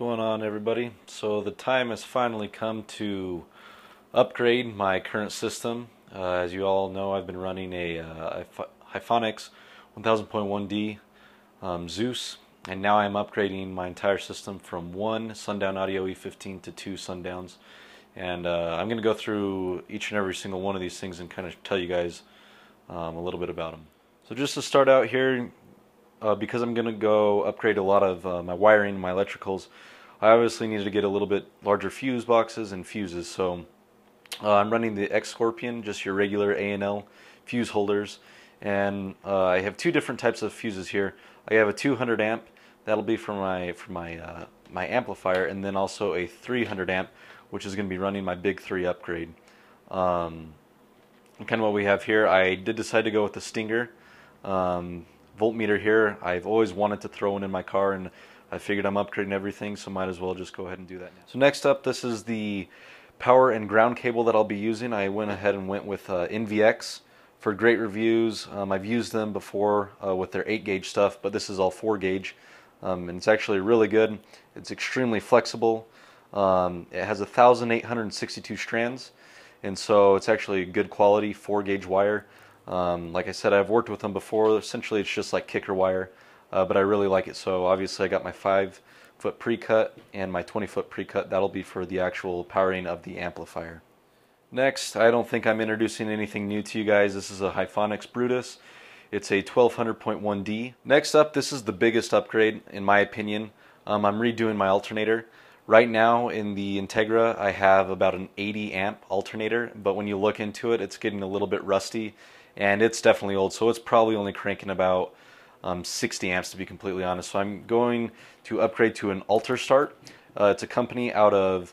going on, everybody? So the time has finally come to upgrade my current system. As you all know, I've been running a Hifonics 1000.1D Zeus, and now I'm upgrading my entire system from one Sundown Audio e15 to two Sundowns. And I'm going to go through each and every single one of these things and kind of tell you guys a little bit about them. So just to start out here, because I'm going to go upgrade a lot of my wiring, my electricals, I obviously needed to get a little bit larger fuse boxes and fuses. So I'm running the XScorpion, just your regular A&L fuse holders, and I have two different types of fuses here. I have a 200 amp, that'll be for my amplifier, and then also a 300 amp, which is going to be running my big 3 upgrade. Kind of what we have here, I did decide to go with the Stinger voltmeter here. I've always wanted to throw one in my car, and I figured I'm upgrading everything, so might as well just go ahead and do that now. So next up, this is the power and ground cable that I'll be using. I went ahead and went with NVX for great reviews. I've used them before with their 8-gauge stuff, but this is all 4-gauge, and it's actually really good. It's extremely flexible. It has 1,862 strands, and so it's actually good quality 4-gauge wire. Like I said, I've worked with them before. Essentially, it's just like kicker wire, but I really like it. So obviously, I got my 5-foot pre-cut and my 20-foot pre-cut. That'll be for the actual powering of the amplifier. Next, I don't think I'm introducing anything new to you guys. This is a Hifonics Brutus. It's a 1200.1D. Next up, this is the biggest upgrade in my opinion. I'm redoing my alternator. Right now in the Integra, I have about an 80 amp alternator, but when you look into it, it's getting a little bit rusty, and it's definitely old, so it's probably only cranking about 60 amps to be completely honest. So I'm going to upgrade to an Alterstart. It's a company out of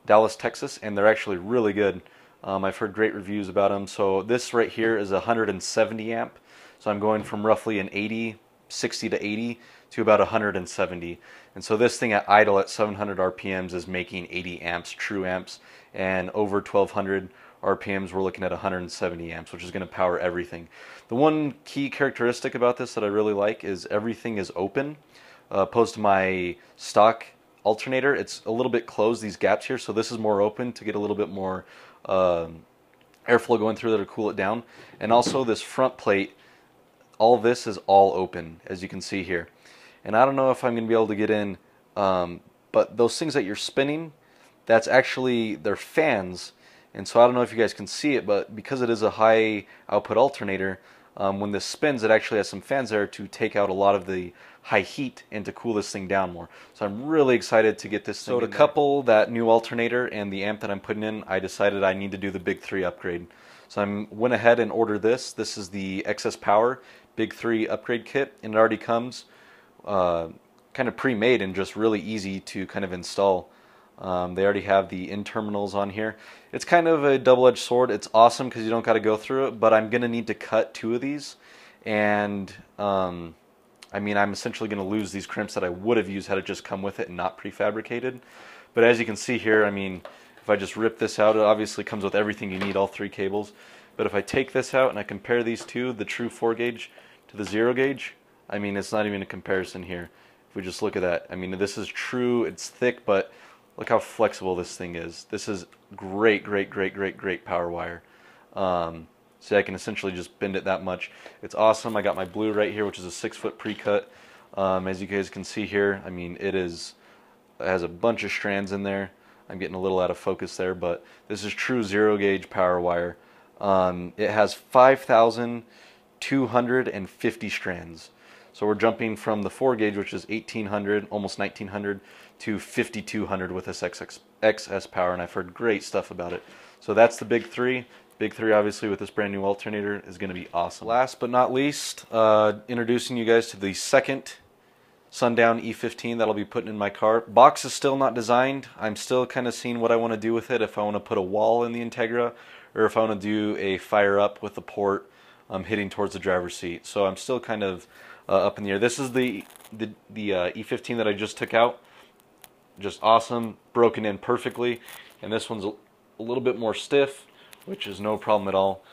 Dallas, Texas, and they're actually really good. I've heard great reviews about them. So this right here is 170 amp. So I'm going from roughly an 60 to 80 to about 170. And so this thing at idle at 700 RPMs is making 80 amps, true amps, and over 1200 RPMs we're looking at 170 amps, which is going to power everything. The one key characteristic about this that I really like is everything is open. Opposed to my stock alternator, it's a little bit closed, these gaps here, so this is more open to get a little bit more airflow going through there to cool it down. And also this front plate, all this is all open, as you can see here. And I don't know if I'm going to be able to get in, but those things that you're spinning, that's actually, they're fans. And so I don't know if you guys can see it, but because it is a high output alternator, when this spins, it actually has some fans there to take out a lot of the high heat and to cool this thing down more. So I'm really excited to get this thing. So to couple that new alternator and the amp that I'm putting in, I decided I need to do the big 3 upgrade. So I went ahead and ordered this. This is the XS Power Big 3 upgrade kit, and it already comes kind of pre-made and just really easy to kind of install. They already have the in terminals on here. It's kind of a double-edged sword. It's awesome because you don't got to go through it, but I'm going to need to cut 2 of these, and I mean, I'm essentially going to lose these crimps that I would have used had it just come with it and not prefabricated. But as you can see here, I mean, if I just rip this out, it obviously comes with everything you need, all 3 cables. But if I take this out and I compare these two, the true 4-gauge to the 0-gauge, I mean, it's not even a comparison here. If we just look at that, I mean, this is true, it's thick, but look how flexible this thing is. This is great, great, great, great, great power wire. So I can essentially just bend it that much. It's awesome. I got my blue right here, which is a 6-foot pre-cut. As you guys can see here, I mean, it has a bunch of strands in there. I'm getting a little out of focus there, but this is true 0-gauge power wire. It has 5,250 strands. So we're jumping from the 4-gauge, which is 1,800, almost 1,900, to 5,200 with this XS Power, and I've heard great stuff about it. So that's the big 3. Big 3, obviously, with this brand new alternator is going to be awesome. Last but not least, introducing you guys to the second Sundown e15 that I'll be putting in my car. Box is still not designed. I'm still kind of seeing what I want to do with it, if I want to put a wall in the Integra, or if I want to do a fire up with the port hitting towards the driver's seat. So I'm still kind of up in the air. This is the e15 that I just took out. Just awesome, broken in perfectly. And this one's a little bit more stiff, which is no problem at all.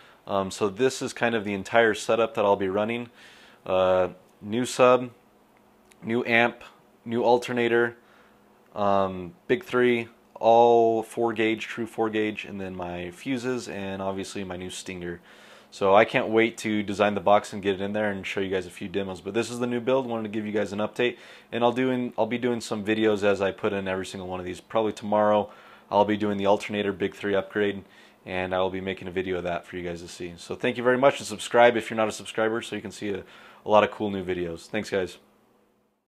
So this is kind of the entire setup that I'll be running. New sub, new amp, new alternator, Big three, all 4-gauge, true 4-gauge, and then my fuses, and obviously my new stinger. So I can't wait to design the box and get it in there and show you guys a few demos. But this is the new build. Wanted to give you guys an update, and I'll be doing some videos as I put in every single one of these. Probably tomorrow I'll be doing the Alternator Big 3 upgrade, and I will be making a video of that for you guys to see. So thank you very much, and subscribe if you're not a subscriber so you can see a lot of cool new videos. Thanks, guys.